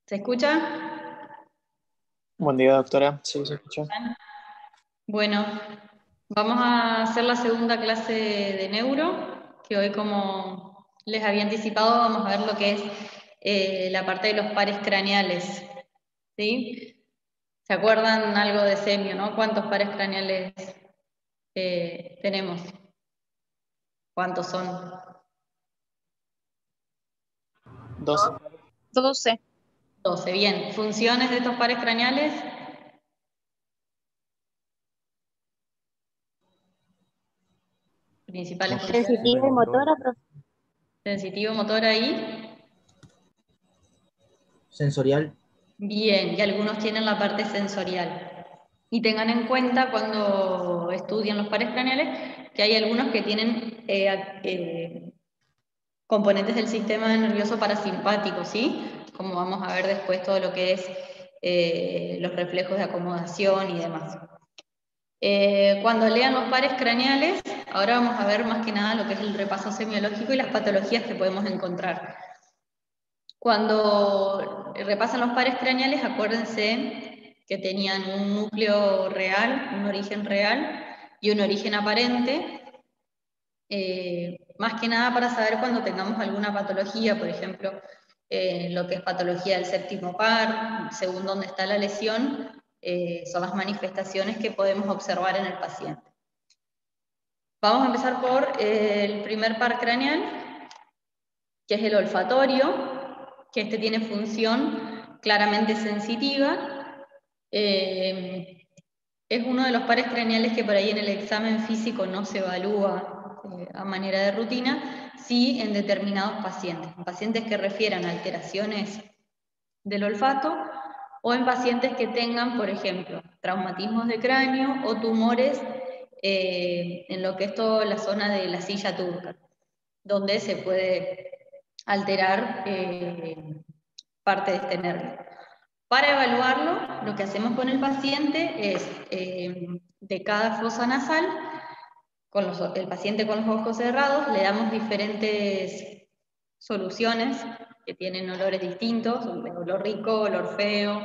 ¿Se escucha? Buen día, doctora. Sí, se escucha. Bueno, vamos a hacer la segunda clase de neuro, que hoy, como les había anticipado, vamos a ver lo que es la parte de los pares craneales. ¿Sí? ¿Se acuerdan algo de semio, no? ¿Cuántos pares craneales tenemos? ¿Cuántos son? 12. 12. 12. Bien. ¿Funciones de estos pares craneales? Principales funciones. Sensitiva y motora, profe. Sensitivo, motora y... Sensorial. Bien, y algunos tienen la parte sensorial. Y tengan en cuenta cuando estudian los pares craneales que hay algunos que tienen componentes del sistema nervioso parasimpático, ¿sí? Como vamos a ver después todo lo que es los reflejos de acomodación y demás. Cuando lean los pares craneales, ahora vamos a ver más que nada lo que es el repaso semiológico y las patologías que podemos encontrar. Cuando repasan los pares craneales, acuérdense que tenían un núcleo real, un origen real y un origen aparente, más que nada para saber cuando tengamos alguna patología, por ejemplo, lo que es patología del séptimo par, según dónde está la lesión, son las manifestaciones que podemos observar en el paciente. Vamos a empezar por el primer par craneal, que es el olfatorio, que este tiene función claramente sensitiva. Es uno de los pares craneales que por ahí en el examen físico no se evalúa a manera de rutina, sí en determinados pacientes. En pacientes que refieran a alteraciones del olfato o en pacientes que tengan, por ejemplo, traumatismos de cráneo o tumores en lo que es toda la zona de la silla turca, donde se puede alterar parte de este nervio. Para evaluarlo, lo que hacemos con el paciente es, de cada fosa nasal, el paciente con los ojos cerrados, le damos diferentes soluciones que tienen olores distintos, olor rico, olor feo,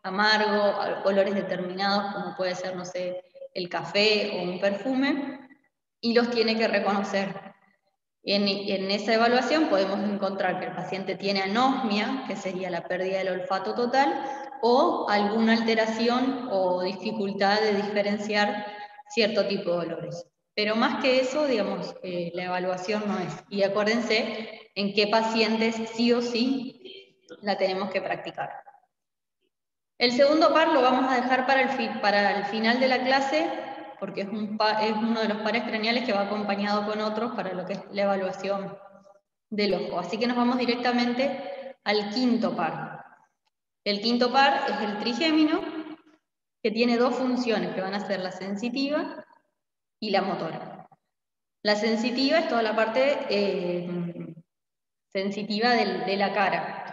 amargo, olores determinados, como puede ser, no sé, el café o un perfume, y los tiene que reconocer. En esa evaluación podemos encontrar que el paciente tiene anosmia, que sería la pérdida del olfato total, o alguna alteración o dificultad de diferenciar cierto tipo de olores. Pero más que eso, digamos, la evaluación no es. Y acuérdense en qué pacientes sí o sí la tenemos que practicar. El segundo par lo vamos a dejar para el final de la clase, porque es uno de los pares craneales que va acompañado con otros para lo que es la evaluación del ojo. Así que nos vamos directamente al quinto par. El quinto par es el trigémino, que tiene dos funciones, que van a ser la sensitiva y la motora. La sensitiva es toda la parte sensitiva de la cara.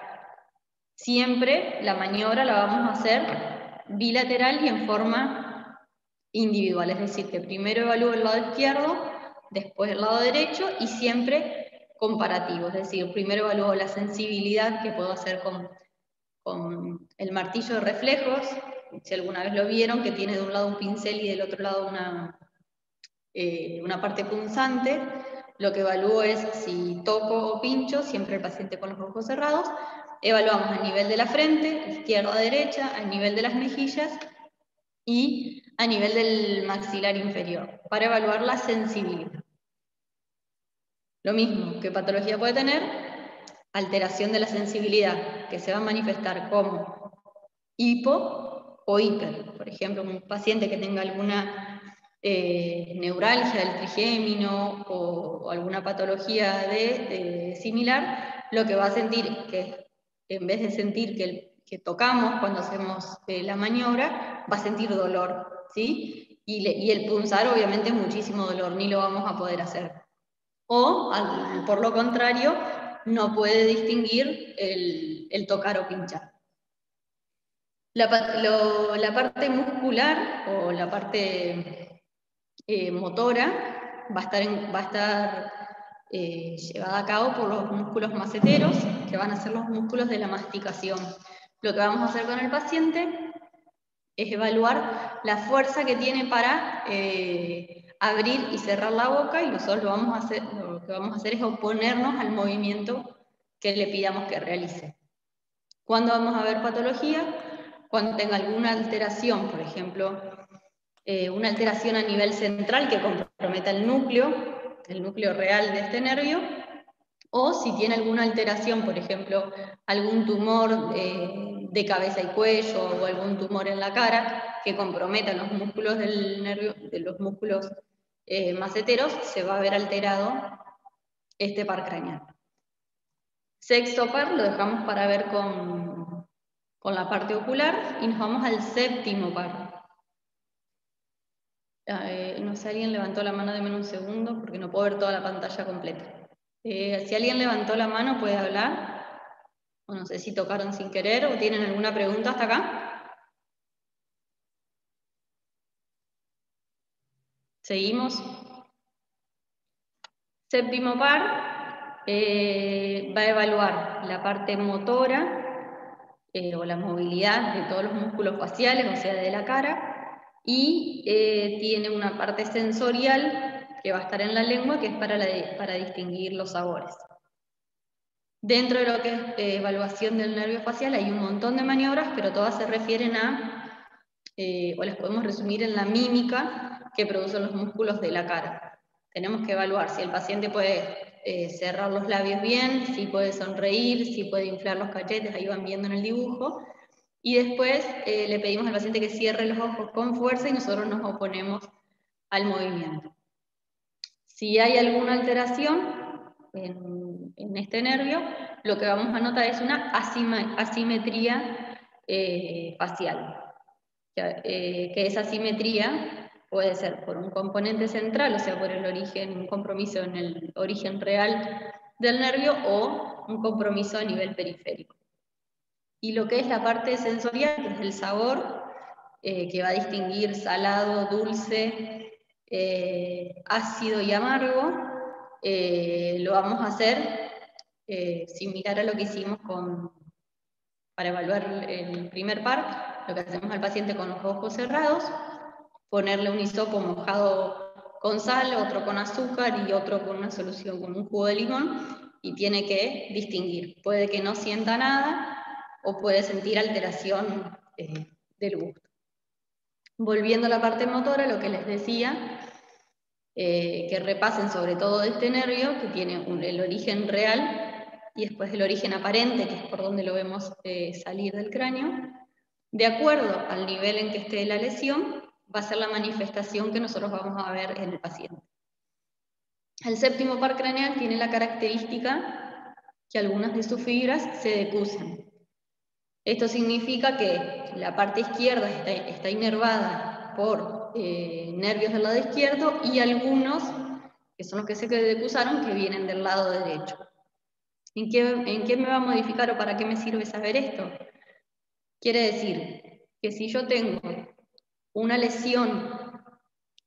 Siempre la maniobra la vamos a hacer bilateral y en forma individual, es decir, que primero evalúo el lado izquierdo, después el lado derecho y siempre comparativo, es decir, primero evalúo la sensibilidad que puedo hacer con el martillo de reflejos, si alguna vez lo vieron, que tiene de un lado un pincel y del otro lado una parte punzante. Lo que evalúo es si toco o pincho, siempre el paciente con los ojos cerrados. Evaluamos a nivel de la frente, izquierda a derecha, a nivel de las mejillas y a nivel del maxilar inferior, para evaluar la sensibilidad. Lo mismo, ¿qué patología puede tener? Alteración de la sensibilidad, que se va a manifestar como hipo o hiper. Por ejemplo, un paciente que tenga alguna neuralgia del trigémino o alguna patología similar, lo que va a sentir que en vez de sentir que tocamos cuando hacemos la maniobra, va a sentir dolor, ¿sí? Y el punzar obviamente muchísimo dolor, ni lo vamos a poder hacer. O, por lo contrario, no puede distinguir el tocar o pinchar. La parte muscular o la parte motora va a estar llevada a cabo por los músculos maceteros, que van a ser los músculos de la masticación. lo que vamos a hacer con el paciente es evaluar la fuerza que tiene para abrir y cerrar la boca, y nosotros lo que vamos a hacer es oponernos al movimiento que le pidamos que realice. ¿Cuándo vamos a ver patología? Cuando tenga alguna alteración, por ejemplo, una alteración a nivel central que comprometa el núcleo real de este nervio, o si tiene alguna alteración, por ejemplo, algún tumor de cabeza y cuello, o algún tumor en la cara que comprometa los músculos del nervio, de los músculos maceteros, se va a ver alterado este par craneal. Sexto par lo dejamos para ver con la parte ocular, y nos vamos al séptimo par. No sé, alguien levantó la mano, denme un segundo, porque no puedo ver toda la pantalla completa. Si alguien levantó la mano, puede hablar. O no sé si tocaron sin querer, o tienen alguna pregunta hasta acá. Seguimos. Séptimo par va a evaluar la parte motora, o la movilidad de todos los músculos faciales, o sea, de la cara, y tiene una parte sensorial que va a estar en la lengua, que es para distinguir los sabores. Dentro de lo que es evaluación del nervio facial hay un montón de maniobras, pero todas se refieren a, o las podemos resumir en la mímica que producen los músculos de la cara. Tenemos que evaluar si el paciente puede cerrar los labios bien, si puede sonreír, si puede inflar los cachetes, ahí van viendo en el dibujo. Y después le pedimos al paciente que cierre los ojos con fuerza y nosotros nos oponemos al movimiento. Si hay alguna alteración en este nervio, lo que vamos a notar es una asimetría facial. Que esa asimetría puede ser por un componente central, o sea, por un compromiso en el origen real del nervio, o un compromiso a nivel periférico. Y lo que es la parte sensorial, que es el sabor, que va a distinguir salado, dulce, ácido y amargo, lo vamos a hacer similar a lo que hicimos para evaluar el primer par. Lo que hacemos al paciente con los ojos cerrados, ponerle un hisopo mojado con sal, otro con azúcar y otro con una solución, con un jugo de limón, y tiene que distinguir. Puede que no sienta nada o puede sentir alteración del gusto. Volviendo a la parte motora, lo que les decía, que repasen sobre todo de este nervio, que tiene el origen real y después el origen aparente, que es por donde lo vemos salir del cráneo. De acuerdo al nivel en que esté la lesión, va a ser la manifestación que nosotros vamos a ver en el paciente. El séptimo par craneal tiene la característica que algunas de sus fibras se decusan. Esto significa que la parte izquierda está inervada por nervios del lado izquierdo, y algunos, que son los que se decusaron, que vienen del lado derecho. ¿En qué me va a modificar o para qué me sirve saber esto? Quiere decir que si yo tengo una lesión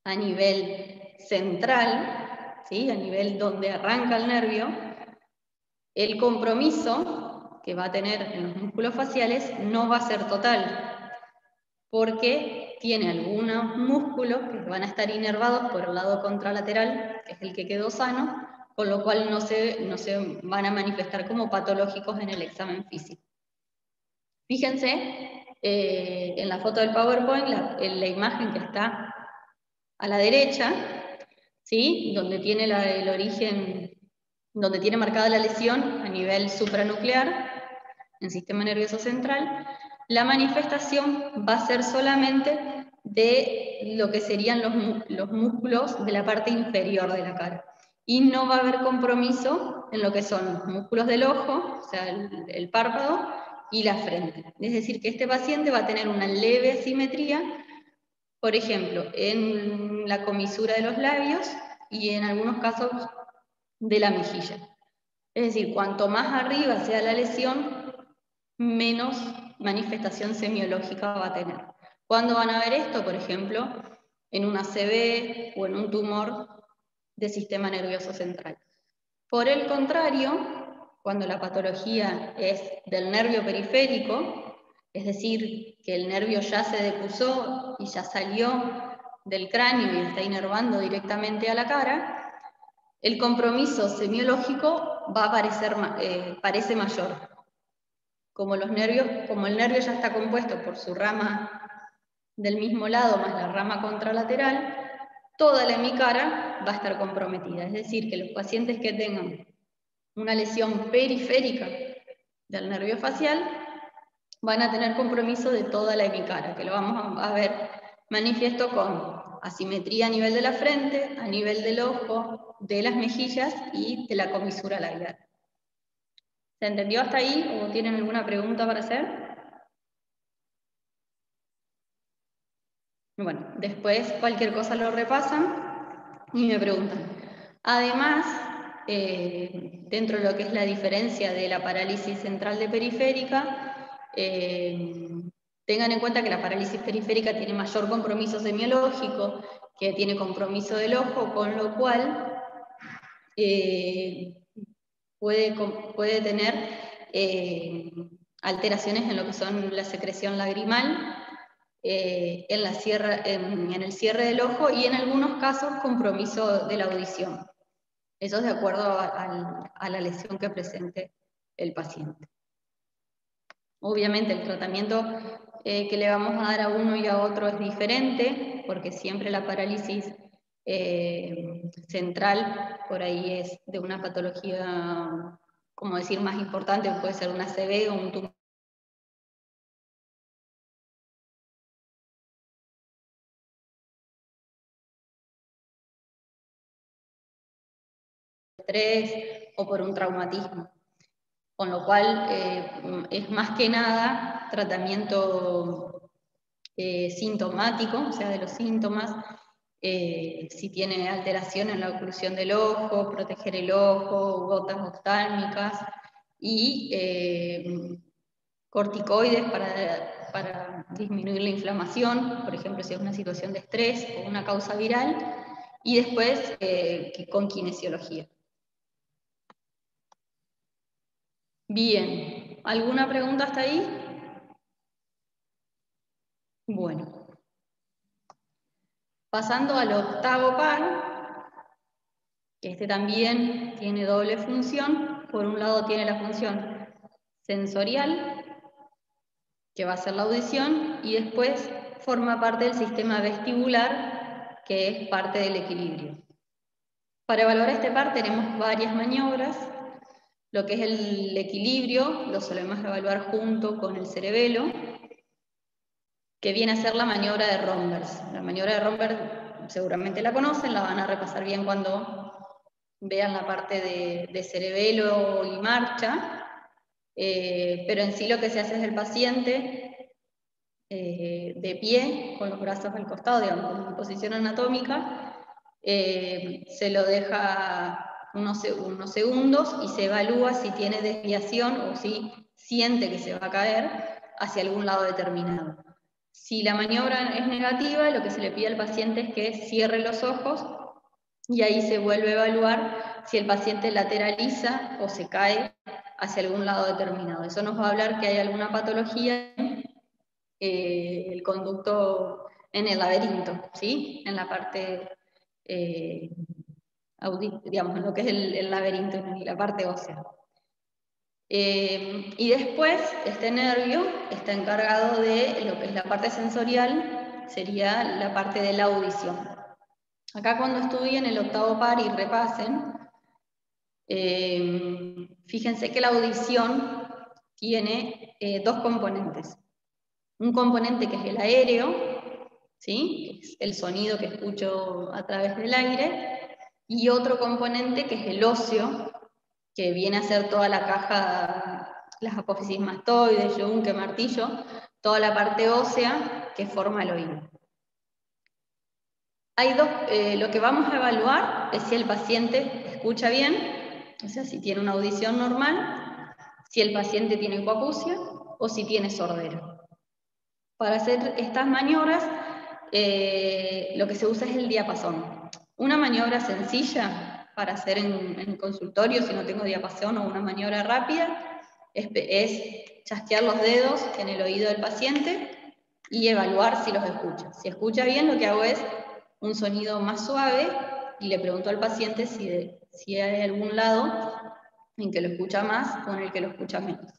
a nivel central, ¿sí?, a nivel donde arranca el nervio, el compromiso que va a tener en los músculos faciales no va a ser total, porque tiene algunos músculos que van a estar inervados por el lado contralateral, que es el que quedó sano, con lo cual no se van a manifestar como patológicos en el examen físico. Fíjense en la foto del PowerPoint, en la imagen que está a la derecha, ¿sí?, donde tiene el origen, donde tiene marcada la lesión a nivel supranuclear, en sistema nervioso central. La manifestación va a ser solamente de lo que serían los músculos de la parte inferior de la cara. Y no va a haber compromiso en lo que son los músculos del ojo, o sea, el párpado, y la frente. Es decir, que este paciente va a tener una leve asimetría, por ejemplo, en la comisura de los labios y en algunos casos de la mejilla. Es decir, cuanto más arriba sea la lesión, menos manifestación semiológica va a tener. ¿Cuándo van a ver esto? Por ejemplo, en una ACV o en un tumor de sistema nervioso central. Por el contrario, cuando la patología es del nervio periférico, es decir, que el nervio ya se decusó y ya salió del cráneo y está inervando directamente a la cara, el compromiso semiológico va a parece mayor. Como el nervio ya está compuesto por su rama del mismo lado más la rama contralateral, toda la hemicara va a estar comprometida. Es decir, que los pacientes que tengan una lesión periférica del nervio facial van a tener compromiso de toda la hemicara, que lo vamos a ver manifiesto con asimetría a nivel de la frente, a nivel del ojo, de las mejillas y de la comisura labial. ¿Se entendió hasta ahí o tienen alguna pregunta para hacer? Bueno, después cualquier cosa lo repasan y me preguntan. Además, dentro de lo que es la diferencia de la parálisis central de periférica, tengan en cuenta que la parálisis periférica tiene mayor compromiso semiológico, que tiene compromiso del ojo, con lo cual puede tener alteraciones en lo que son la secreción lagrimal, en el cierre del ojo y en algunos casos compromiso de la audición. Eso es de acuerdo a la lesión que presente el paciente. Obviamente el tratamiento que le vamos a dar a uno y a otro es diferente, porque siempre la parálisis central por ahí es de una patología, como decir, más importante, puede ser una ACV o un tumor. Estrés o por un traumatismo, con lo cual es más que nada tratamiento sintomático, o sea, de los síntomas, si tiene alteración en la oclusión del ojo, proteger el ojo, gotas oftálmicas y corticoides para disminuir la inflamación, por ejemplo, si es una situación de estrés o una causa viral, y después con kinesiología. Bien, ¿alguna pregunta hasta ahí? Bueno. Pasando al octavo par, que este también tiene doble función. Por un lado tiene la función sensorial, que va a ser la audición, y después forma parte del sistema vestibular, que es parte del equilibrio. Para evaluar este par tenemos varias maniobras. Lo que es el equilibrio lo solemos evaluar junto con el cerebelo, que viene a ser la maniobra de Rombers. La maniobra de Rombers seguramente la conocen, la van a repasar bien cuando vean la parte de cerebelo y marcha, pero en sí lo que se hace es el paciente de pie, con los brazos al costado, digamos, en posición anatómica, se lo deja unos segundos y se evalúa si tiene desviación o si siente que se va a caer hacia algún lado determinado. Si la maniobra es negativa, lo que se le pide al paciente es que cierre los ojos y ahí se vuelve a evaluar si el paciente lateraliza o se cae hacia algún lado determinado. Eso nos va a hablar que hay alguna patología en el conducto, en el laberinto, ¿sí? En la parte, digamos, en lo que es el laberinto, en la parte ósea. Y después, este nervio está encargado de lo que es la parte sensorial, sería la parte de la audición. Acá cuando estudien el octavo par y repasen, fíjense que la audición tiene dos componentes. Un componente que es el aéreo, ¿sí? Que es el sonido que escucho a través del aire, y otro componente que es el óseo, que viene a ser toda la caja, las apófisis mastoides, yunque, martillo, toda la parte ósea que forma el oído. Hay lo que vamos a evaluar es si el paciente escucha bien, o sea, si tiene una audición normal, si el paciente tiene hipoacusia o si tiene sordera. Para hacer estas maniobras, lo que se usa es el diapasón. Una maniobra sencilla para hacer en consultorio, si no tengo diapasón, o una maniobra rápida, es chasquear los dedos en el oído del paciente y evaluar si los escucha. Si escucha bien, lo que hago es un sonido más suave y le pregunto al paciente si hay algún lado en que lo escucha más o en el que lo escucha menos.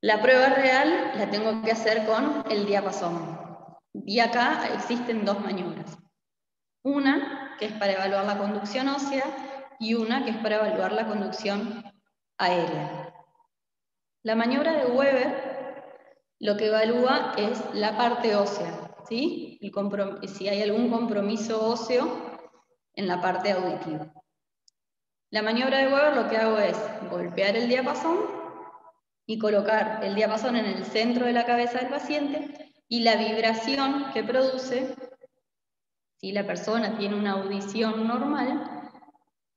La prueba real la tengo que hacer con el diapasón. Y acá existen dos maniobras. Una que es para evaluar la conducción ósea y una que es para evaluar la conducción aérea. La maniobra de Weber lo que evalúa es la parte ósea, ¿sí? Si hay algún compromiso óseo en la parte auditiva. La maniobra de Weber lo que hago es golpear el diapasón y colocar el diapasón en el centro de la cabeza del paciente y la vibración que produce, si la persona tiene una audición normal,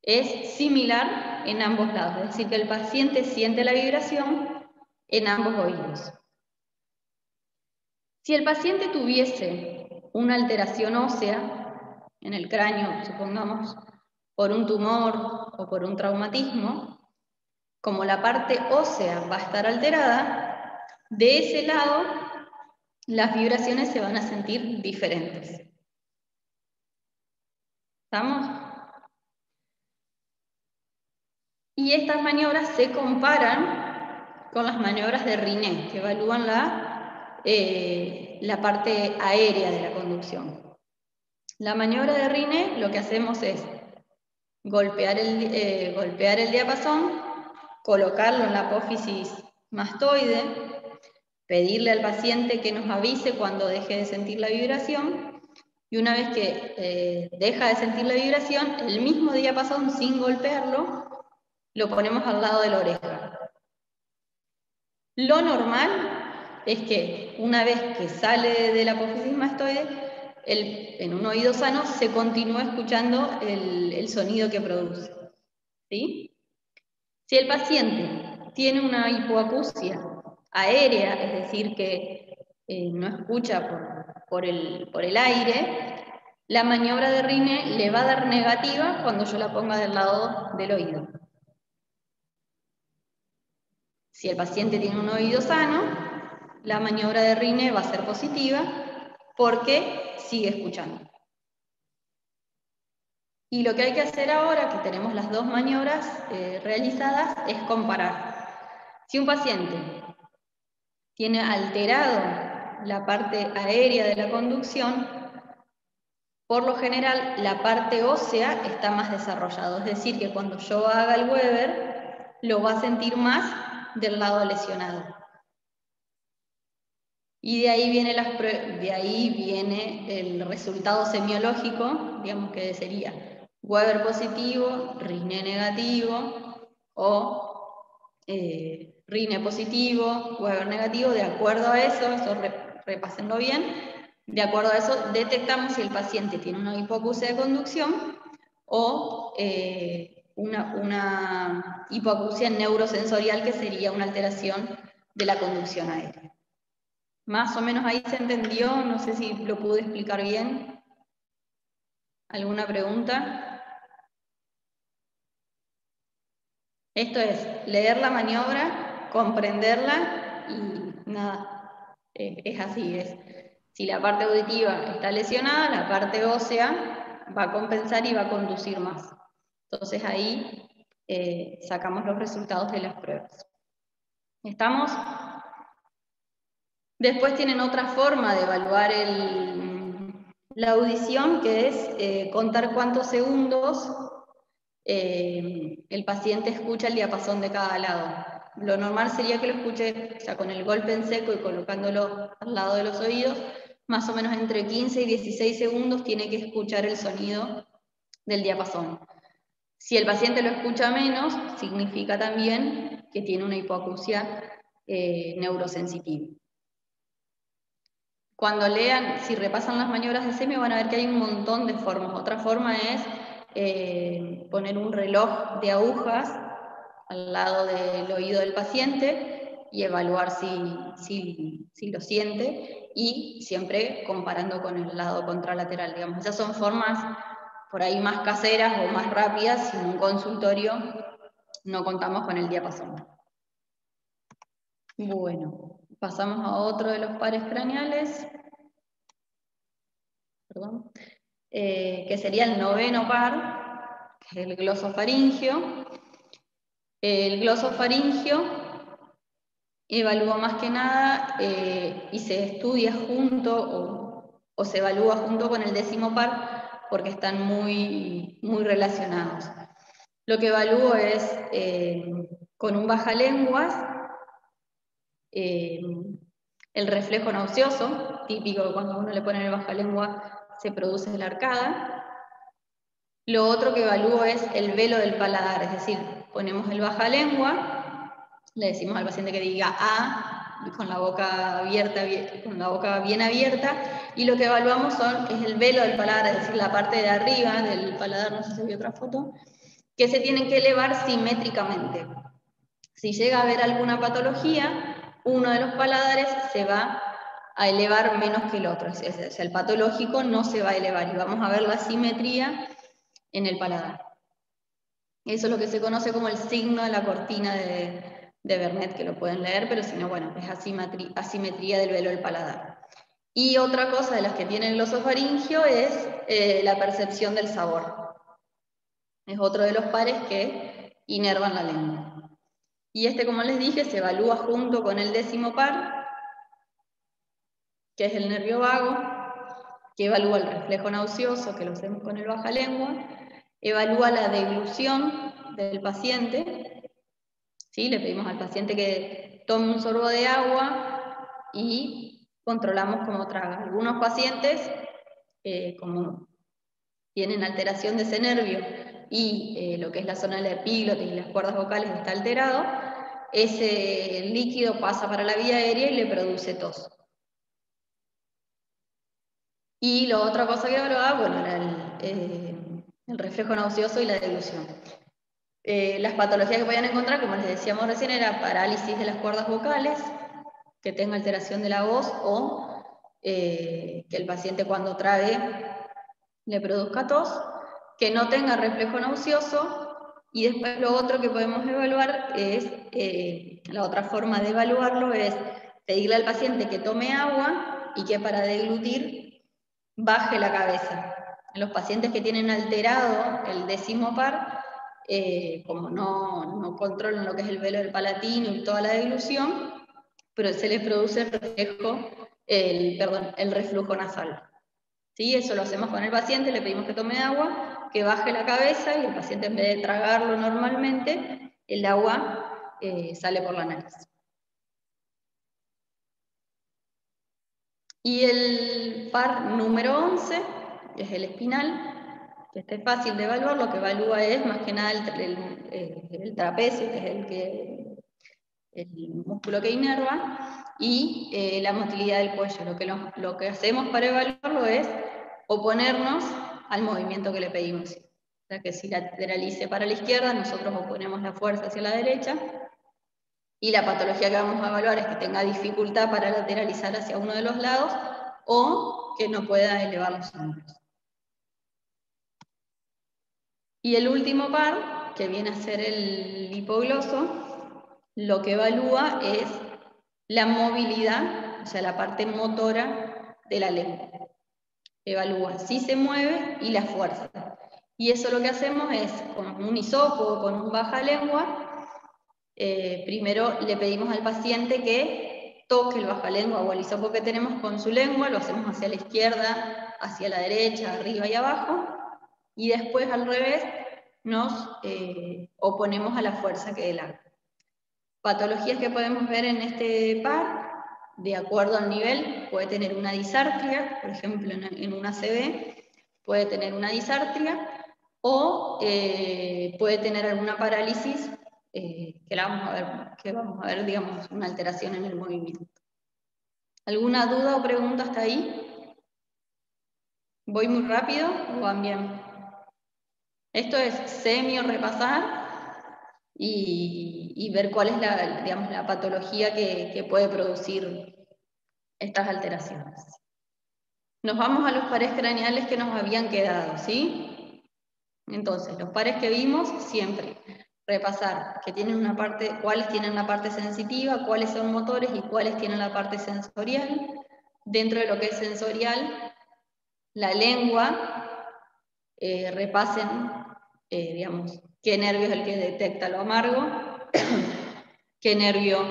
es similar en ambos lados, es decir, que el paciente siente la vibración en ambos oídos. Si el paciente tuviese una alteración ósea en el cráneo, supongamos, por un tumor o por un traumatismo, como la parte ósea va a estar alterada, de ese lado las vibraciones se van a sentir diferentes. ¿Estamos? Y estas maniobras se comparan con las maniobras de Riné, que evalúan la parte aérea de la conducción. La maniobra de Riné lo que hacemos es golpear el diapasón, colocarlo en la apófisis mastoide, pedirle al paciente que nos avise cuando deje de sentir la vibración, y una vez que deja de sentir la vibración, el mismo diapasón, sin golpearlo, lo ponemos al lado de la oreja. Lo normal es que una vez que sale de la apófisis mastoide, en un oído sano se continúa escuchando el sonido que produce. ¿Sí? Si el paciente tiene una hipoacusia aérea, es decir, que no escucha por el aire, la maniobra de Riné le va a dar negativa cuando yo la ponga del lado del oído. Si el paciente tiene un oído sano, la maniobra de Riné va a ser positiva porque sigue escuchando. Y lo que hay que hacer ahora, que tenemos las dos maniobras realizadas, es comparar. Si un paciente tiene alterado la parte aérea de la conducción, por lo general la parte ósea está más desarrollada, es decir, que cuando yo haga el Weber, lo va a sentir más del lado lesionado. Y de ahí viene el resultado semiológico, digamos que sería Weber positivo, Riné negativo, o Riné positivo, Weber negativo. De acuerdo a eso repásenlo bien, de acuerdo a eso detectamos si el paciente tiene una hipoacusia de conducción o una hipoacusia neurosensorial, que sería una alteración de la conducción aérea. Más o menos ahí se entendió, no sé si lo pude explicar bien. ¿Alguna pregunta? Esto es leer la maniobra, comprenderla y nada, es así. Si la parte auditiva está lesionada, la parte ósea va a compensar y va a conducir más. Entonces ahí sacamos los resultados de las pruebas. ¿Estamos? Después tienen otra forma de evaluar la audición, que es contar cuántos segundos el paciente escucha el diapasón de cada lado. Lo normal sería que lo escuche con el golpe en seco y colocándolo al lado de los oídos, más o menos entre 15 y 16 segundos tiene que escuchar el sonido del diapasón. Si el paciente lo escucha menos, significa también que tiene una hipoacusia neurosensitiva. Cuando lean, si repasan las maniobras de semio, van a ver que hay un montón de formas. Otra forma es poner un reloj de agujas al lado del oído del paciente y evaluar si lo siente, y siempre comparando con el lado contralateral, digamos. Esas son formas por ahí más caseras o más rápidas, si en un consultorio no contamos con el diapasón. Bueno, pasamos a otro de los pares craneales, perdón, que sería el noveno par, que es el glosofaringio. El glosofaringio evalúa más que nada y se estudia junto o se evalúa junto con el décimo par porque están muy relacionados. Lo que evalúo es con un bajalenguas el reflejo nauseoso, típico cuando uno le pone el bajalengua se produce la arcada. Lo otro que evalúo es el velo del paladar, es decir, ponemos el bajalengua, le decimos al paciente que diga A, con la boca abierta, con la boca bien abierta, y lo que evaluamos es el velo del paladar, es decir, la parte de arriba del paladar, no sé si vi otra foto, que se tienen que elevar simétricamente. Si llega a haber alguna patología, uno de los paladares se va a elevar menos que el otro, o sea, el patológico no se va a elevar, y vamos a ver la simetría en el paladar. Eso es lo que se conoce como el signo de la cortina de Vernet, que lo pueden leer, pero si no, bueno, es asimetría del velo del paladar. Y otra cosa de las que tiene el glosofaringio es la percepción del sabor. Es otro de los pares que inervan la lengua. Y este, como les dije, se evalúa junto con el décimo par, que es el nervio vago, que evalúa el reflejo nauseoso, que lo hacemos con el bajalengua, evalúa la deglución del paciente, ¿sí? Le pedimos al paciente que tome un sorbo de agua y controlamos cómo traga. Algunos pacientes, como tienen alteración de ese nervio y lo que es la zona de la epíglotis y las cuerdas vocales está alterado, ese líquido pasa para la vía aérea y le produce tos. Y la otra cosa que evaluaba, bueno, era el reflejo nauseoso y la deglución. Las patologías que podían encontrar, como les decíamos recién, era parálisis de las cuerdas vocales, que tenga alteración de la voz o que el paciente cuando trague le produzca tos, que no tenga reflejo nauseoso, y después lo otro que podemos evaluar es, la otra forma de evaluarlo es pedirle al paciente que tome agua y que para deglutir baje la cabeza. En los pacientes que tienen alterado el décimo par, como no controlan lo que es el velo del palatino y toda la deglución, pero se les produce el reflujo nasal. ¿Sí? Eso lo hacemos con el paciente, le pedimos que tome agua, que baje la cabeza y el paciente en vez de tragarlo normalmente, el agua sale por la nariz. Y el par número 11, que es el espinal, que este es fácil de evaluar, lo que evalúa es más que nada el trapecio, que es el músculo que inerva, y la motilidad del cuello. Lo que hacemos para evaluarlo es oponernos al movimiento que le pedimos. O sea que si lateralice para la izquierda, nosotros oponemos la fuerza hacia la derecha, y la patología que vamos a evaluar es que tenga dificultad para lateralizar hacia uno de los lados o que no pueda elevar los hombros. Y el último par, que viene a ser el hipogloso, lo que evalúa es la movilidad, o sea, la parte motora de la lengua. Evalúa si se mueve y la fuerza. Y eso lo que hacemos es, con un hisopo o con un bajalengua, primero le pedimos al paciente que toque el bajalengua o el hisopo que tenemos con su lengua, lo hacemos hacia la izquierda, hacia la derecha, arriba y abajo, y después al revés nos oponemos a la fuerza que él haga. Patologías que podemos ver en este par, de acuerdo al nivel, puede tener una disartria, por ejemplo en una ACV, puede tener una disartria, o puede tener alguna parálisis que vamos a ver, digamos, una alteración en el movimiento. ¿Alguna duda o pregunta hasta ahí? ¿Voy muy rápido o van bien? Esto es repasar y ver cuál es la patología que puede producir estas alteraciones. Nos vamos a los pares craneales que nos habían quedado, ¿sí? Entonces, los pares que vimos siempre. repasar que tienen una parte, cuáles tienen la parte sensitiva, cuáles son motores y cuáles tienen la parte sensorial. Dentro de lo que es sensorial, la lengua, repasen, digamos, qué nervio es el que detecta lo amargo, qué nervio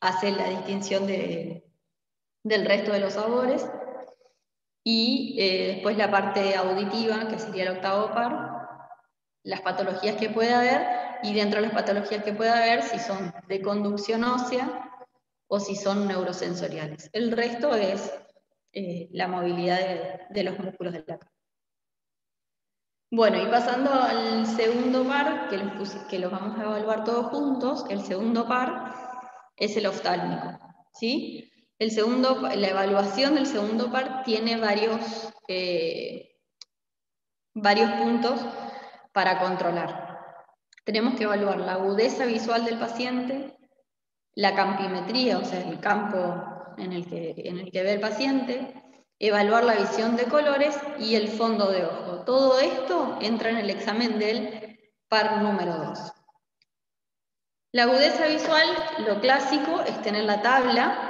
hace la distinción del resto de los sabores, y después la parte auditiva, que sería el octavo par, las patologías que puede haber, y dentro de las patologías que puede haber, si son de conducción ósea o si son neurosensoriales. El resto es la movilidad de los músculos de la cara. Bueno, y pasando al segundo par, que los vamos a evaluar todos juntos, el segundo par es el oftálmico, ¿sí? La evaluación del segundo par tiene varios puntos para controlar. Tenemos que evaluar la agudeza visual del paciente, la campimetría, o sea, el campo en el que ve el paciente, evaluar la visión de colores y el fondo de ojo. Todo esto entra en el examen del par número 2. La agudeza visual, lo clásico es tener la tabla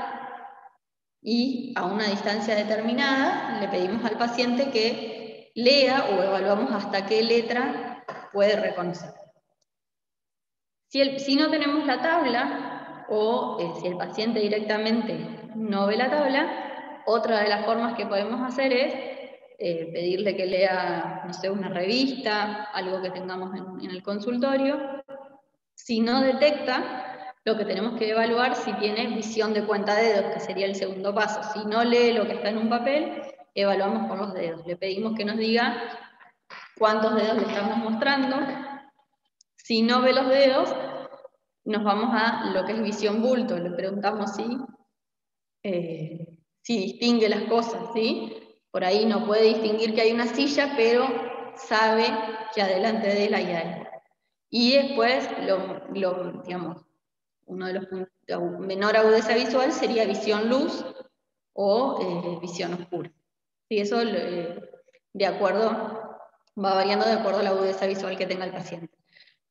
y a una distancia determinada le pedimos al paciente que lea o evaluamos hasta qué letra puede reconocer. Si no tenemos la tabla, o si el paciente directamente no ve la tabla, otra de las formas que podemos hacer es pedirle que lea, no sé, una revista, algo que tengamos en el consultorio. Si no detecta, lo que tenemos que evaluar si tiene visión de cuentadedos, que sería el segundo paso. Si no lee lo que está en un papel, evaluamos con los dedos. Le pedimos que nos diga cuántos dedos le estamos mostrando. Si no ve los dedos, nos vamos a lo que es visión bulto. Le preguntamos si distingue las cosas, ¿sí? Por ahí no puede distinguir que hay una silla, pero sabe que adelante de él hay algo. Y después, digamos, uno de los puntos, menor agudeza visual sería visión luz o visión oscura. Y eso de acuerdo, va variando de acuerdo a la agudeza visual que tenga el paciente.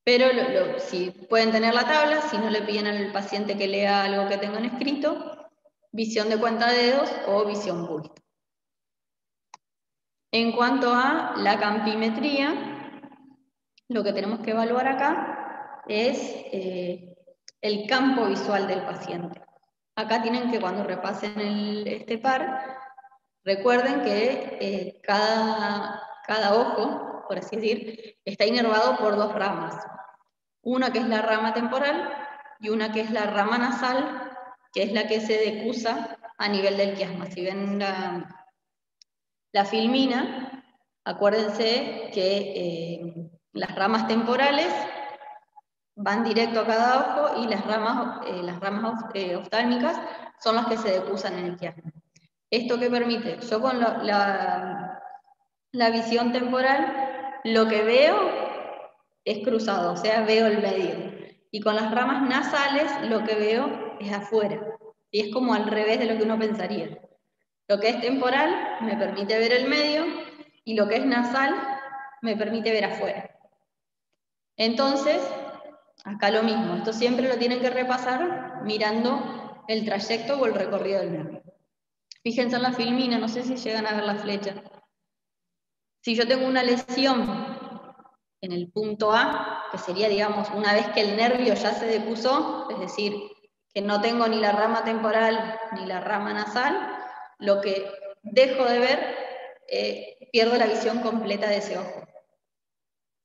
Pero si pueden tener la tabla, si no le piden al paciente que lea algo que tengan escrito, visión de cuentadedos o visión bulto. En cuanto a la campimetría, lo que tenemos que evaluar acá es el campo visual del paciente. Acá tienen que, cuando repasen este par, recuerden que cada ojo, por así decir, está inervado por dos ramas. Una que es la rama temporal y una que es la rama nasal, que es la que se decusa a nivel del quiasma. Si ven la filmina, acuérdense que las ramas temporales van directo a cada ojo y las ramas oftálmicas son las que se decusan en el quiasma. ¿Esto qué permite? Yo con la visión temporal lo que veo es cruzado, o sea, veo el medio. Y con las ramas nasales lo que veo es afuera. Y es como al revés de lo que uno pensaría. Lo que es temporal me permite ver el medio y lo que es nasal me permite ver afuera. Entonces, acá lo mismo. Esto siempre lo tienen que repasar mirando el trayecto o el recorrido del nervio. Fíjense en la filmina, no sé si llegan a ver la flecha. Si yo tengo una lesión en el punto A, que sería, digamos, una vez que el nervio ya se decusó, es decir, que no tengo ni la rama temporal ni la rama nasal, lo que dejo de ver, pierdo la visión completa de ese ojo.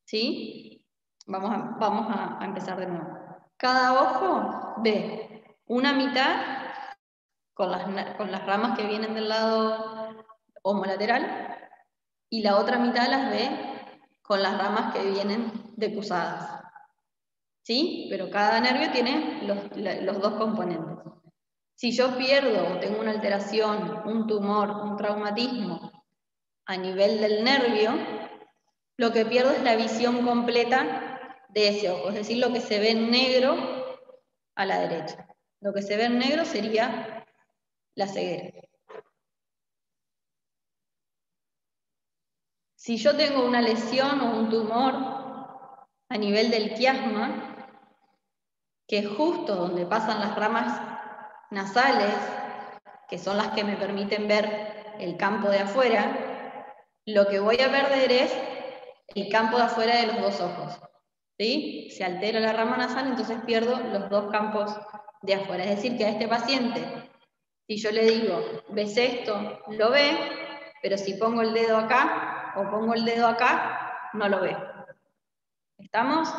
¿Sí? Vamos a empezar de nuevo. Cada ojo ve una mitad con las ramas que vienen del lado homolateral y la otra mitad las ve con las ramas que vienen decusadas. ¿Sí? Pero cada nervio tiene los dos componentes. Si yo pierdo o tengo una alteración, un tumor, un traumatismo a nivel del nervio, lo que pierdo es la visión completa de ese ojo, es decir, lo que se ve en negro a la derecha. Lo que se ve en negro sería la ceguera. Si yo tengo una lesión o un tumor a nivel del quiasma, que es justo donde pasan las ramas nasales, que son las que me permiten ver el campo de afuera, lo que voy a perder es el campo de afuera de los dos ojos. ¿Sí? Se altera la rama nasal, entonces pierdo los dos campos de afuera. Es decir, que a este paciente, si yo le digo, ¿ves esto? Lo ve, pero si pongo el dedo acá o pongo el dedo acá, no lo ve. ¿Estamos?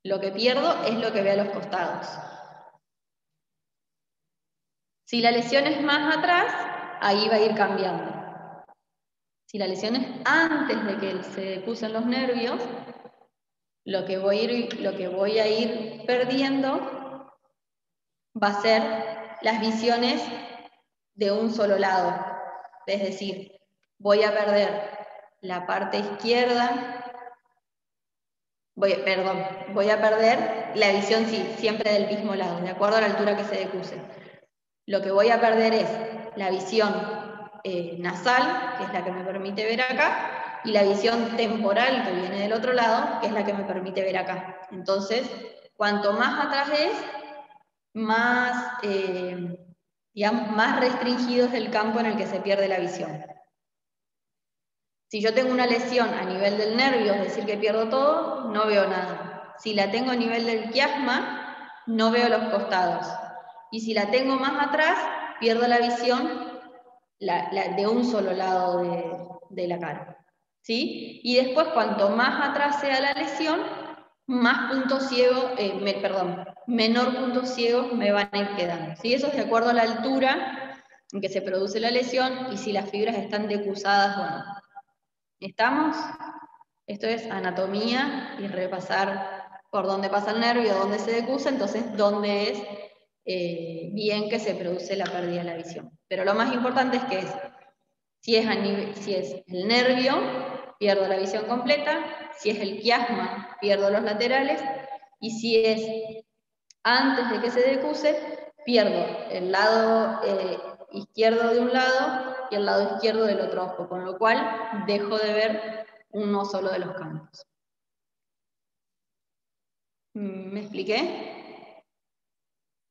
Lo que pierdo es lo que ve a los costados. Si la lesión es más atrás, ahí va a ir cambiando. Si la lesión es antes de que se decusen los nervios, lo que voy a ir perdiendo va a ser las visiones de un solo lado. Es decir, voy a perder la parte izquierda, voy a perder la visión siempre del mismo lado, de acuerdo a la altura que se decuse. Lo que voy a perder es la visión nasal, que es la que me permite ver acá, y la visión temporal, que viene del otro lado, que es la que me permite ver acá. Entonces, cuanto más atrás es, más, digamos, más restringido es el campo en el que se pierde la visión. Si yo tengo una lesión a nivel del nervio, es decir, que pierdo todo, no veo nada. Si la tengo a nivel del quiasma, no veo los costados. Y si la tengo más atrás, pierdo la visión de un solo lado de la cara. ¿Sí? Y después, cuanto más atrás sea la lesión, más puntos ciegos, menor puntos ciegos me van a ir quedando. ¿Sí? Eso es de acuerdo a la altura en que se produce la lesión y si las fibras están decusadas o no. ¿Estamos? Esto es anatomía y repasar por dónde pasa el nervio, dónde se decusa, entonces dónde es bien que se produce la pérdida de la visión. Pero lo más importante es que si es el nervio, pierdo la visión completa, si es el quiasma, pierdo los laterales, y si es antes de que se decuse, pierdo el lado izquierdo de un lado y el lado izquierdo del otro ojo, con lo cual dejo de ver uno solo de los campos. ¿Me expliqué?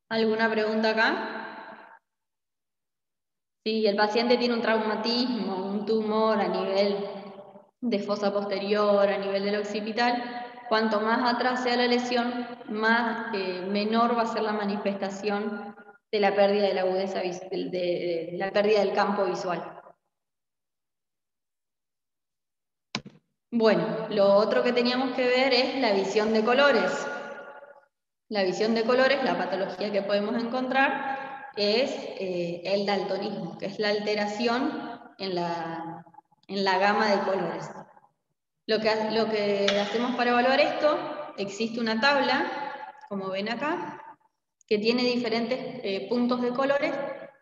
¿Alguna pregunta acá? Si el paciente tiene un traumatismo, un tumor a nivel de fosa posterior, a nivel del occipital, cuanto más atrás sea la lesión, menor va a ser la manifestación de la pérdida de la agudeza, de la pérdida del campo visual. Bueno, lo otro que teníamos que ver es la visión de colores. La visión de colores, la patología que podemos encontrar, es el daltonismo, que es la alteración en la gama de colores. Lo que hacemos para evaluar esto, existe una tabla, como ven acá, que tiene diferentes puntos de colores,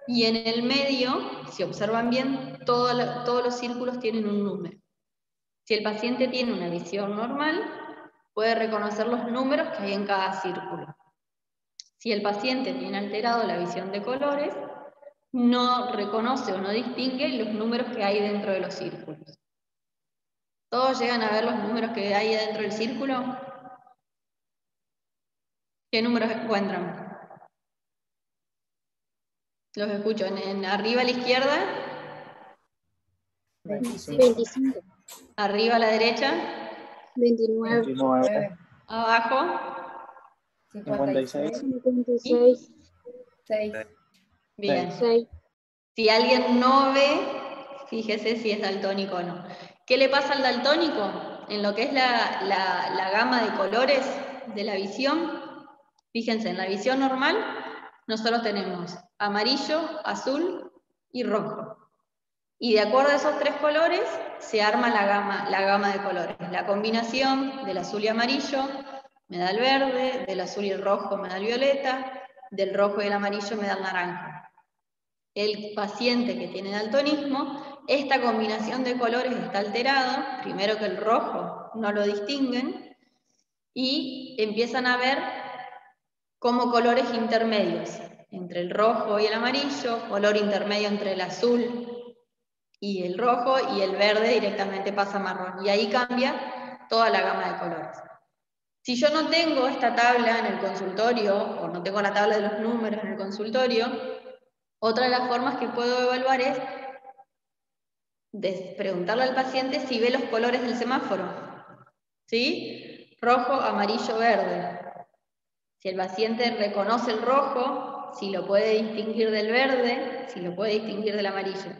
y en el medio, si observan bien, todos los círculos tienen un número. Si el paciente tiene una visión normal, puede reconocer los números que hay en cada círculo. Si el paciente tiene alterado la visión de colores, no reconoce o no distingue los números que hay dentro de los círculos. ¿Todos llegan a ver los números que hay dentro del círculo? ¿Qué números encuentran? Los escucho. Arriba a la izquierda. 25. Arriba a la derecha. 29. 29. Abajo. 56. 56. 6. Bien. 6. Si alguien no ve, fíjese si es daltónico o no. ¿Qué le pasa al daltónico? En lo que es la gama de colores de la visión, fíjense, en la visión normal nosotros tenemos amarillo, azul y rojo. Y de acuerdo a esos tres colores se arma la gama de colores. La combinación del azul y amarillo me da el verde, del azul y el rojo me da el violeta, del rojo y el amarillo me da el naranja. El paciente que tiene daltonismo, esta combinación de colores está alterado, primero que el rojo no lo distinguen, y empiezan a ver como colores intermedios, entre el rojo y el amarillo, color intermedio entre el azul y el rojo, y el verde directamente pasa a marrón. Y ahí cambia toda la gama de colores. Si yo no tengo esta tabla en el consultorio, o no tengo la tabla de los números en el consultorio, otra de las formas que puedo evaluar es preguntarle al paciente si ve los colores del semáforo. ¿Sí? Rojo, amarillo, verde. Si el paciente reconoce el rojo, si lo puede distinguir del verde, si lo puede distinguir del amarillo.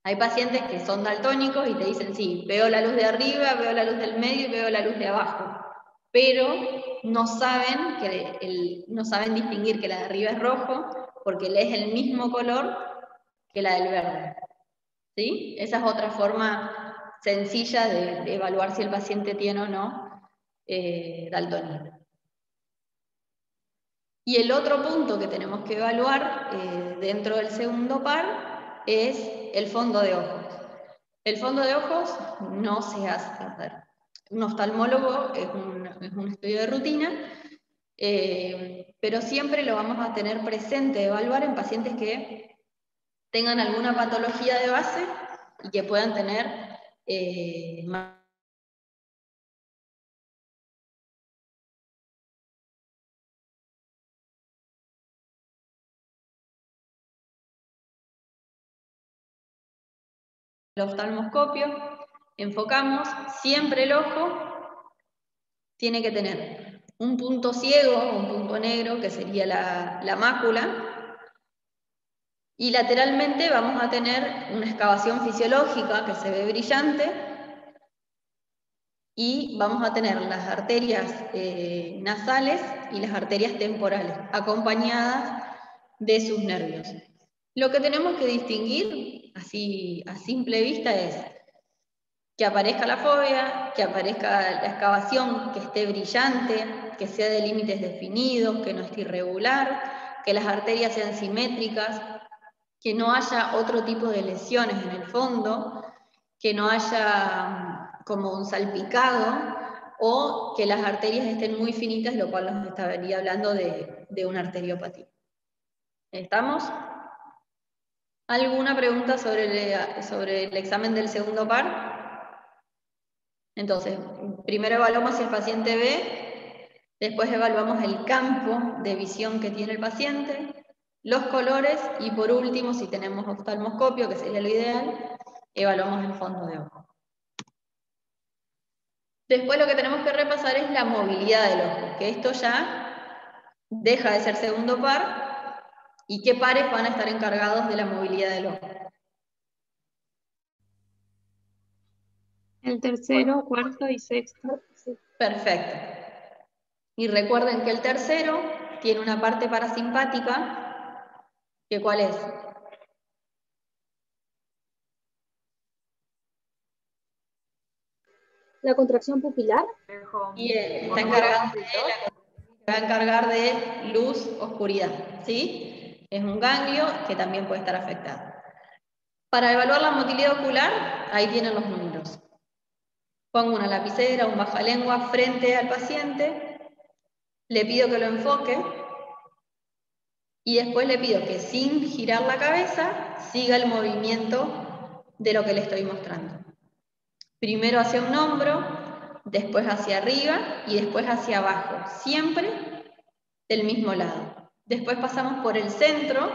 Hay pacientes que son daltónicos y te dicen, sí, veo la luz de arriba, veo la luz del medio y veo la luz de abajo. Pero no saben, no saben distinguir que la de arriba es rojo porque le es el mismo color que la del verde. ¿Sí? Esa es otra forma sencilla de evaluar si el paciente tiene o no daltonismo. Y el otro punto que tenemos que evaluar dentro del segundo par es el fondo de ojos. El fondo de ojos no se hace. Un oftalmólogo es un estudio de rutina, pero siempre lo vamos a tener presente, evaluar en pacientes que tengan alguna patología de base y que puedan tener el oftalmoscopio, enfocamos, siempre el ojo tiene que tener un punto ciego, un punto negro, que sería la mácula, y lateralmente vamos a tener una excavación fisiológica que se ve brillante, y vamos a tener las arterias nasales y las arterias temporales, acompañadas de sus nervios. Lo que tenemos que distinguir, así a simple vista, es que aparezca la fobia, que aparezca la excavación, que esté brillante, que sea de límites definidos, que no esté irregular, que las arterias sean simétricas, que no haya otro tipo de lesiones en el fondo, que no haya como un salpicado, o que las arterias estén muy finitas, lo cual nos estaría hablando de una arteriopatía. ¿Estamos? ¿Alguna pregunta sobre el examen del segundo par? Entonces, primero evaluamos si el paciente ve, después evaluamos el campo de visión que tiene el paciente, los colores, y por último, si tenemos oftalmoscopio, que sería lo ideal, evaluamos el fondo de ojo. Después lo que tenemos que repasar es la movilidad del ojo, que esto ya deja de ser segundo par, y qué pares van a estar encargados de la movilidad del ojo. El tercero, cuarto y sexto. Perfecto. Y recuerden que el tercero tiene una parte parasimpática, que ¿cuál es? La contracción pupilar. Y va a encargar de luz, oscuridad, ¿sí? Es un ganglio que también puede estar afectado. Para evaluar la motilidad ocular, ahí tienen los números. Pongo una lapicera, un bajalengua frente al paciente, le pido que lo enfoque, y después le pido que sin girar la cabeza siga el movimiento de lo que le estoy mostrando. Primero hacia un hombro, después hacia arriba y después hacia abajo, siempre del mismo lado. Después pasamos por el centro,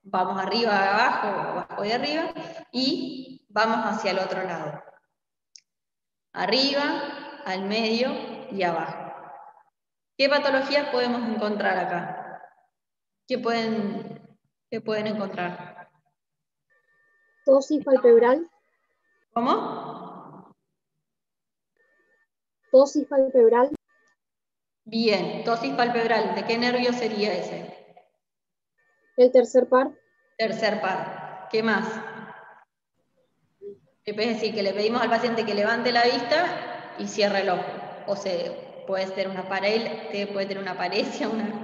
vamos arriba, abajo, abajo y arriba, y vamos hacia el otro lado. Arriba, al medio y abajo. ¿Qué patologías podemos encontrar acá? ¿Qué pueden encontrar? Tosis palpebral. ¿Cómo? Tosis palpebral. Bien, tosis palpebral. ¿De qué nervio sería ese? El tercer par. Tercer par. ¿Qué más? Es decir, que le pedimos al paciente que levante la vista y cierre el ojo. O sea, puede ser una paresia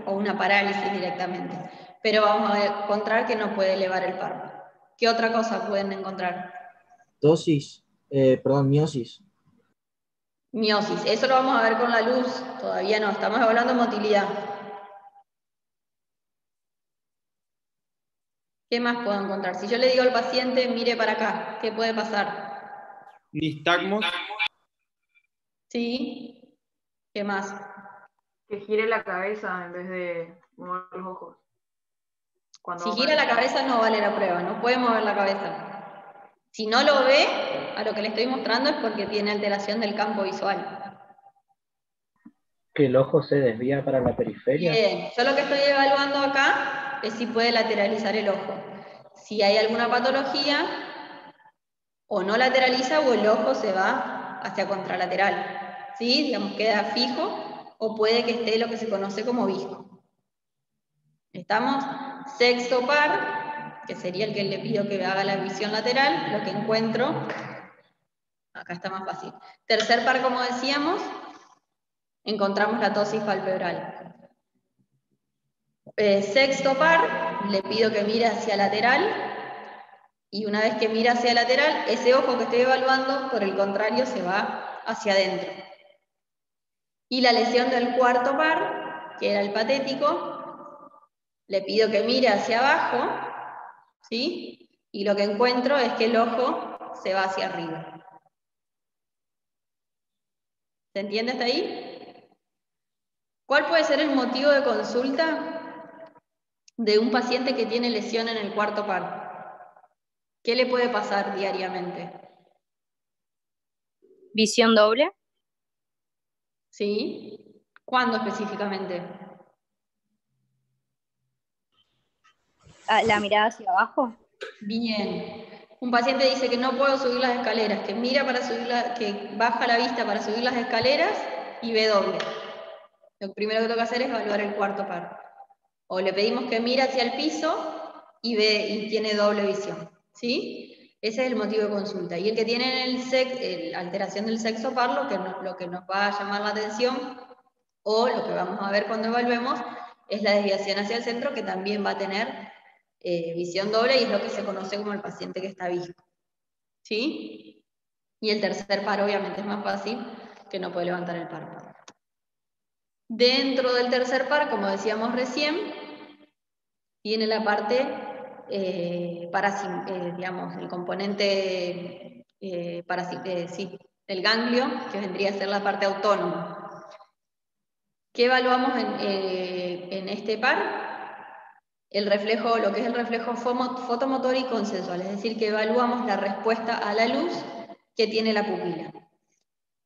o una parálisis directamente. Pero vamos a encontrar que no puede elevar el párpado. ¿Qué otra cosa pueden encontrar? Miosis. Miosis. Eso lo vamos a ver con la luz. Todavía no, estamos hablando de motilidad. ¿Qué más puedo encontrar? Si yo le digo al paciente, mire para acá, ¿qué puede pasar? Nistagmos. ¿Sí? ¿Qué más? Que gire la cabeza en vez de mover los ojos. Si gira la cabeza no vale la prueba, no puede mover la cabeza. Si no lo ve, a lo que le estoy mostrando es porque tiene alteración del campo visual. ¿Que el ojo se desvía para la periferia? Bien, yo lo que estoy evaluando acá es si puede lateralizar el ojo. Si hay alguna patología, o no lateraliza o el ojo se va hacia contralateral. ¿Sí? Digamos, queda fijo o puede que esté lo que se conoce como visco. Estamos. Sexto par, que sería el que le pido que haga la visión lateral, lo que encuentro, acá está más fácil. Tercer par, como decíamos, encontramos la ptosis palpebral. Sexto par, le pido que mire hacia lateral, y una vez que mira hacia lateral, ese ojo que estoy evaluando, por el contrario, se va hacia adentro. Y la lesión del cuarto par, que era el patético, le pido que mire hacia abajo, ¿sí? Y lo que encuentro es que el ojo se va hacia arriba. ¿Se entiende hasta ahí? ¿Cuál puede ser el motivo de consulta de un paciente que tiene lesión en el cuarto par? ¿Qué le puede pasar diariamente? ¿Visión doble? ¿Sí? ¿Cuándo específicamente? ¿La mirada hacia abajo? Bien. Un paciente dice que no puedo subir las escaleras, que mira para subir que baja la vista para subir las escaleras y ve doble. Lo primero que tengo que hacer es evaluar el cuarto par. O le pedimos que mire hacia el piso y ve y tiene doble visión. ¿Sí? Ese es el motivo de consulta. Y el que tiene alteración del sexto par, lo que nos va a llamar la atención, o lo que vamos a ver cuando evaluemos, es la desviación hacia el centro, que también va a tener visión doble y es lo que se conoce como el paciente que está visco. ¿Sí? Y el tercer par obviamente es más fácil, que no puede levantar el párpado. Dentro del tercer par, como decíamos recién, tiene la parte, digamos, el componente del ganglio, que vendría a ser la parte autónoma. ¿Qué evaluamos en este par? Lo que es el reflejo fotomotor y consensual, es decir, que evaluamos la respuesta a la luz que tiene la pupila.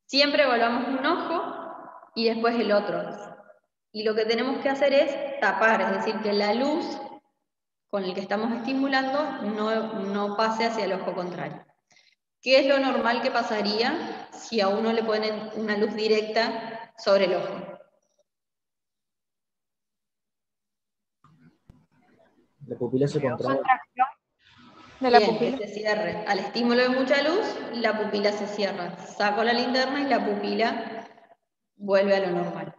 Siempre evaluamos un ojo y después el otro. Y lo que tenemos que hacer es tapar, es decir, que la luz con el que estamos estimulando no pase hacia el ojo contrario. ¿Qué es lo normal que pasaría si a uno le ponen una luz directa sobre el ojo? La pupila se contrae. Contracción de la Bien, pupila. que se cierre. Al estímulo de mucha luz, la pupila se cierra. Saco la linterna y la pupila vuelve a lo normal.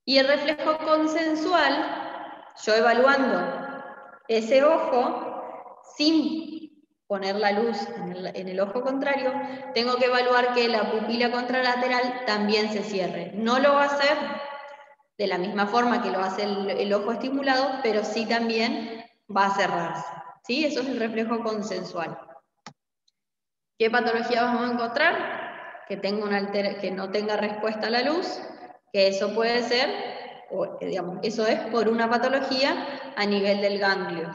Y el reflejo consensual, yo evaluando ese ojo, sin poner la luz en el ojo contrario, tengo que evaluar que la pupila contralateral también se cierre. No lo va a hacer de la misma forma que lo hace el ojo estimulado, pero sí también va a cerrarse. ¿Sí? Eso es el reflejo consensual. ¿Qué patología vamos a encontrar? Que no tenga respuesta a la luz, que eso puede ser, digamos, eso es por una patología a nivel del ganglio.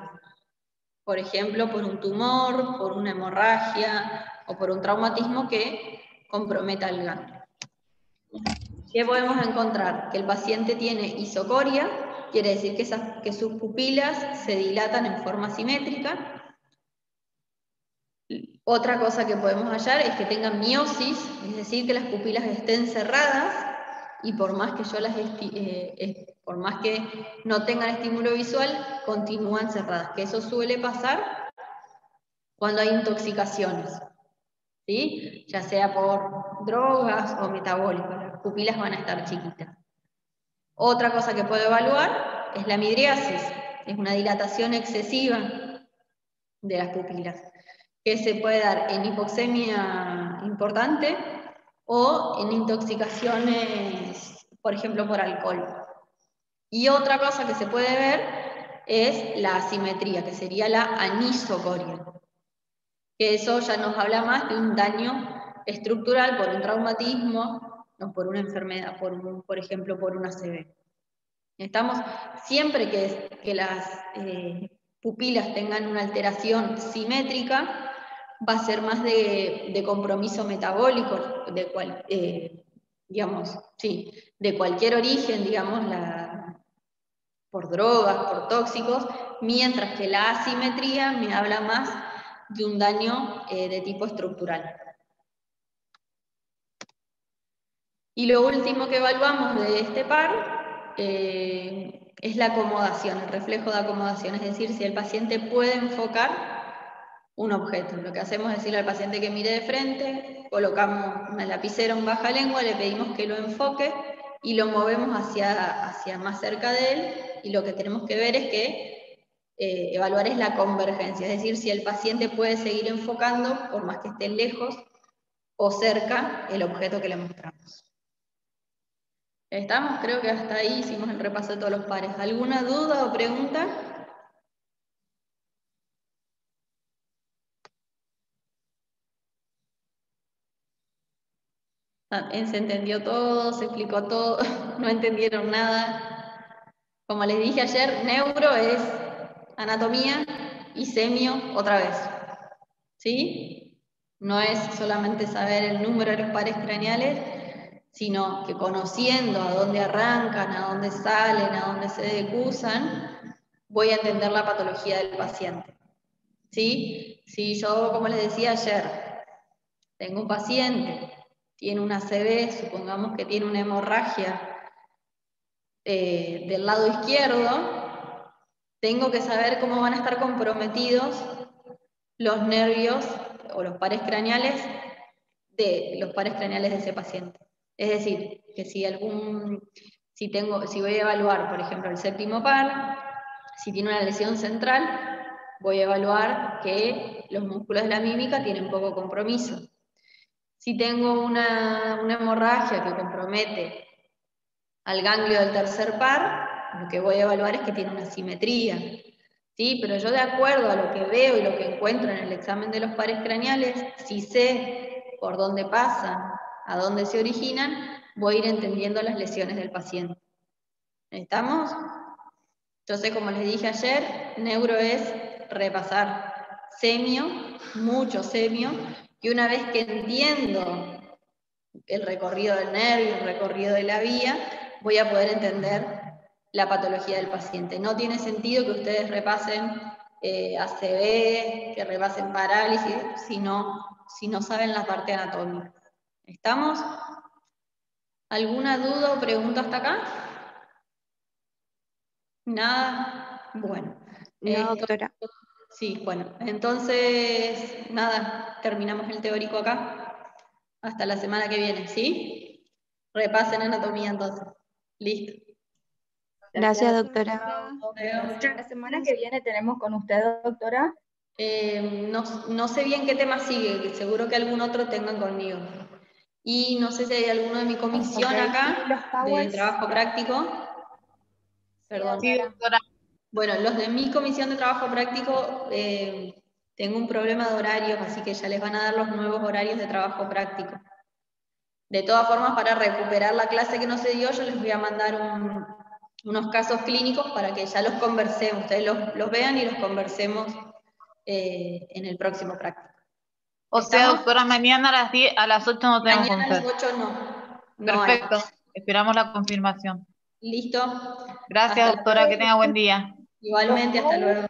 Por ejemplo, por un tumor, por una hemorragia o por un traumatismo que comprometa el ganglio. ¿Qué podemos encontrar? Que el paciente tiene isocoria, quiere decir que sus pupilas se dilatan en forma simétrica. Otra cosa que podemos hallar es que tengan miosis, es decir, que las pupilas estén cerradas y por más que no tengan estímulo visual, continúan cerradas, que eso suele pasar cuando hay intoxicaciones, ¿sí? Ya sea por drogas o metabólicos, las pupilas van a estar chiquitas. Otra cosa que puedo evaluar es la midriasis, es una dilatación excesiva de las pupilas, que se puede dar en hipoxemia importante o en intoxicaciones, por ejemplo, por alcohol. Y otra cosa que se puede ver es la asimetría, que sería la anisocoria, que eso ya nos habla más de un daño estructural por un traumatismo o por una enfermedad, por ejemplo, por una ACV. Estamos siempre que las pupilas tengan una alteración simétrica, va a ser más de compromiso metabólico, digamos, sí, de cualquier origen, digamos, por drogas, por tóxicos, mientras que la asimetría me habla más de un daño de tipo estructural. Y lo último que evaluamos de este par es la acomodación, el reflejo de acomodación, es decir, si el paciente puede enfocar un objeto. Lo que hacemos es decirle al paciente que mire de frente, colocamos una lapicera, un baja lengua, le pedimos que lo enfoque y lo movemos hacia más cerca de él, y lo que tenemos que ver es que evaluar es la convergencia, es decir, si el paciente puede seguir enfocando, por más que esté lejos o cerca, el objeto que le mostramos. ¿Estamos? Creo que hasta ahí hicimos el repaso de todos los pares. ¿Alguna duda o pregunta? ¿Se entendió todo? ¿Se explicó todo? ¿No entendieron nada? Como les dije ayer, neuro es anatomía y semio otra vez. ¿Sí? No es solamente saber el número de los pares craneales, sino que conociendo a dónde arrancan, a dónde salen, a dónde se decusan, voy a entender la patología del paciente. ¿Sí? Si yo, como les decía ayer, tengo un paciente, tiene una ACV, supongamos que tiene una hemorragia del lado izquierdo, tengo que saber cómo van a estar comprometidos los nervios o los pares craneales de ese paciente. Es decir, que si voy a evaluar, por ejemplo, el séptimo par, si tiene una lesión central, voy a evaluar que los músculos de la mímica tienen poco compromiso. Si tengo una hemorragia que compromete al ganglio del tercer par, lo que voy a evaluar es que tiene una simetría. ¿Sí? Pero yo, de acuerdo a lo que veo y lo que encuentro en el examen de los pares craneales, si sé por dónde pasan, a dónde se originan, voy a ir entendiendo las lesiones del paciente. ¿Estamos? Entonces, como les dije ayer, neuro es repasar semio, mucho semio, y una vez que entiendo el recorrido del nervio, el recorrido de la vía, voy a poder entender la patología del paciente. No tiene sentido que ustedes repasen ACV, que repasen parálisis, si no saben la parte anatómica. ¿Estamos? ¿Alguna duda o pregunta hasta acá? ¿Nada? Bueno. No, doctora. Sí, bueno, entonces, nada, terminamos el teórico acá. Hasta la semana que viene, ¿sí? Repasen anatomía entonces. Listo. Gracias, doctora. La semana que viene tenemos con usted, doctora. No sé bien qué tema sigue, que seguro que algún otro tengan conmigo. Y no sé si hay alguno de mi comisión acá, ¿Y los powers? de trabajo práctico. Perdón. Sí, doctora. Bueno, los de mi comisión de trabajo práctico, tengo un problema de horarios, así que ya les van a dar los nuevos horarios de trabajo práctico. De todas formas, para recuperar la clase que no se dio, yo les voy a mandar unos casos clínicos para que ya los conversemos, ustedes los vean y los conversemos en el próximo práctico. O sea, ¿Estamos? doctora, mañana a las 8 no tenemos Mañana a las con 8 no hay. Perfecto. Esperamos la confirmación. ¿Listo? Gracias, Hasta doctora. luego. Que tenga buen día. Igualmente, hasta luego.